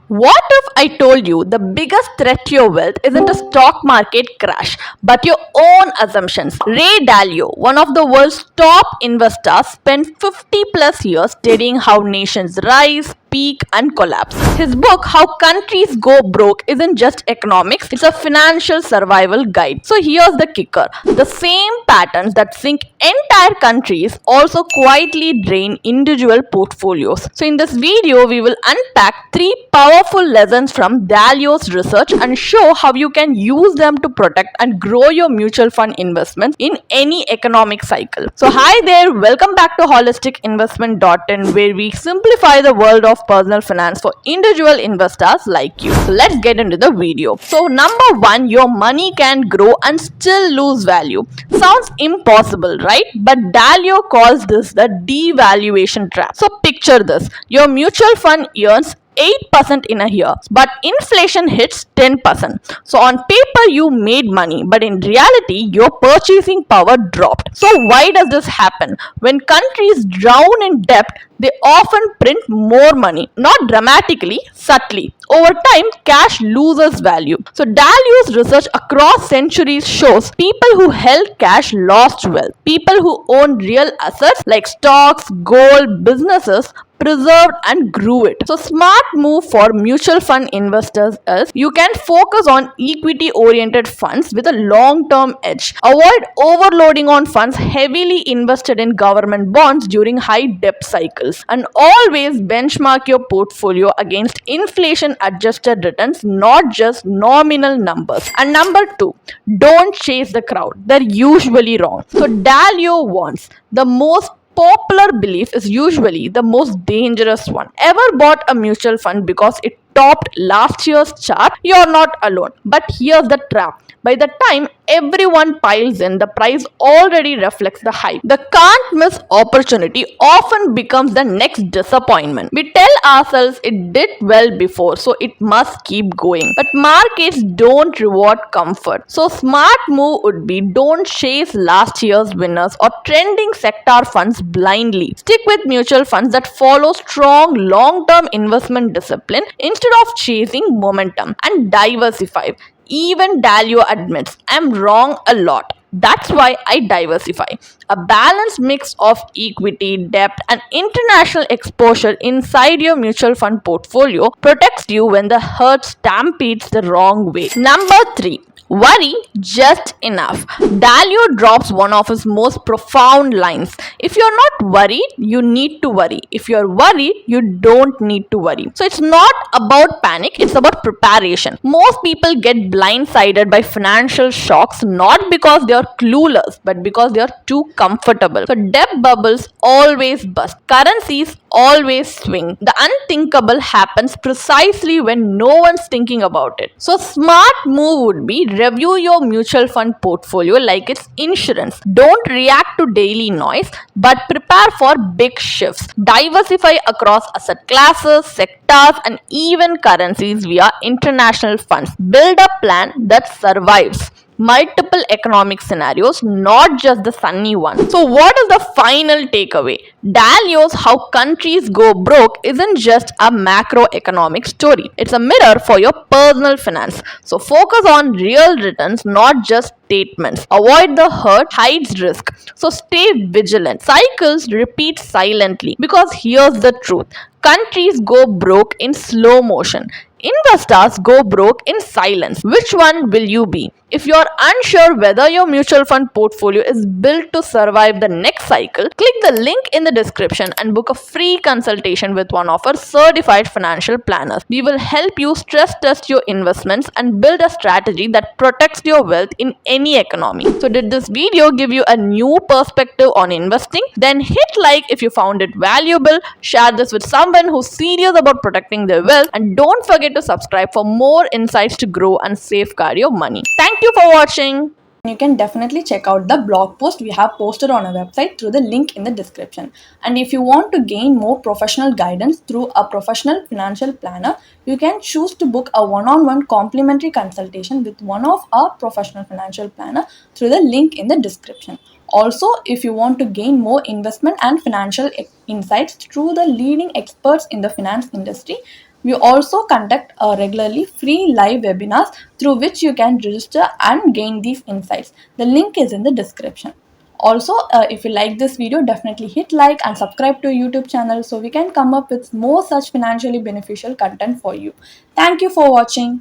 What if I told you the biggest threat to your wealth isn't a stock market crash, but your own assumptions? Ray Dalio, one of the world's top investors, spent 50 plus years studying how nations rise, peak, and collapse. His book, How Countries Go Broke, isn't just economics, it's a financial survival guide. So here's the kicker: the same patterns that sink entire countries also quietly drain individual portfolios. So in this video, we will unpack three powerful lessons from Dalio's research and show how you can use them to protect and grow your mutual fund investments in any economic cycle. So hi there, welcome back to holisticinvestment.in, where we simplify the world of personal finance for individual investors like you. So let's get into the video. So number one, your money can grow and still lose value. Sounds impossible, right? But Dalio calls this the devaluation trap. So picture this: your mutual fund earns 8% in a year, but inflation hits 10%. So on paper you made money, but in reality your purchasing power dropped. So why does this happen? When countries drown in debt, they often print more money, not dramatically, subtly. Over time, cash loses value. So Dalio's research across centuries shows people who held cash lost wealth. People who own real assets like stocks, gold, businesses preserved and grew it. So smart move for mutual fund investors is you can focus on equity oriented funds with a long term edge. Avoid overloading on funds heavily invested in government bonds during high debt cycles, and always benchmark your portfolio against inflation adjusted returns, not just nominal numbers. And number two, don't chase the crowd. They're usually wrong. So Dalio warns the most popular belief is usually the most dangerous one. Ever bought a mutual fund because it topped last year's chart? You're not alone. But here's the trap: by the time everyone piles in, the price already reflects the hype. The can't miss opportunity often becomes the next disappointment. We tell ourselves it did well before, so it must keep going. But markets don't reward comfort. So smart move would be don't chase last year's winners or trending sector funds blindly. Stick with mutual funds that follow strong long-term investment discipline instead of chasing momentum, and diversify. Even Dalio admits, I'm wrong a lot. That's why I diversify. A balanced mix of equity, debt, and international exposure inside your mutual fund portfolio protects you when the herd stampedes the wrong way. Number three, worry just enough. Dalio drops one of his most profound lines: if you're not worried, you need to worry. If you're worried, you don't need to worry. So it's not about panic, it's about preparation. Most people get blindsided by financial shocks not because they're clueless, but because they're too comfortable. So debt bubbles always bust, currencies always swing. The unthinkable happens precisely when no one's thinking about it. So smart move would be review your mutual fund portfolio like it's insurance. Don't react to daily noise, but prepare for big shifts. Diversify across asset classes, sectors, and even currencies via international funds. Build a plan that survives multiple economic scenarios, not just the sunny one. So what is the final takeaway? Dalio's How Countries Go Broke isn't just a macroeconomic story. It's a mirror for your personal finance. So focus on real returns, not just statements. Avoid the hurt, hides risk. So stay vigilant. Cycles repeat silently, because here's the truth: countries go broke in slow motion. Investors go broke in silence. Which one will you be? If you're unsure whether your mutual fund portfolio is built to survive the next cycle, click the link in the description and book a free consultation with one of our certified financial planners. We will help you stress test your investments and build a strategy that protects your wealth in any economy. So did this video give you a new perspective on investing? Then hit like if you found it valuable, share this with someone who's serious about protecting their wealth, and don't forget to subscribe for more insights to grow and safeguard your money. Thank you for watching. You can definitely check out the blog post we have posted on our website through the link in the description. And if you want to gain more professional guidance through a professional financial planner, you can choose to book a one-on-one complimentary consultation with one of our professional financial planner through the link in the description. Also, if you want to gain more investment and financial insights through the leading experts in the finance industry, We also conduct regularly free live webinars through which you can register and gain these insights. The link is in the description. Also, if you like this video, definitely hit like and subscribe to YouTube channel so we can come up with more such financially beneficial content for you. Thank you for watching.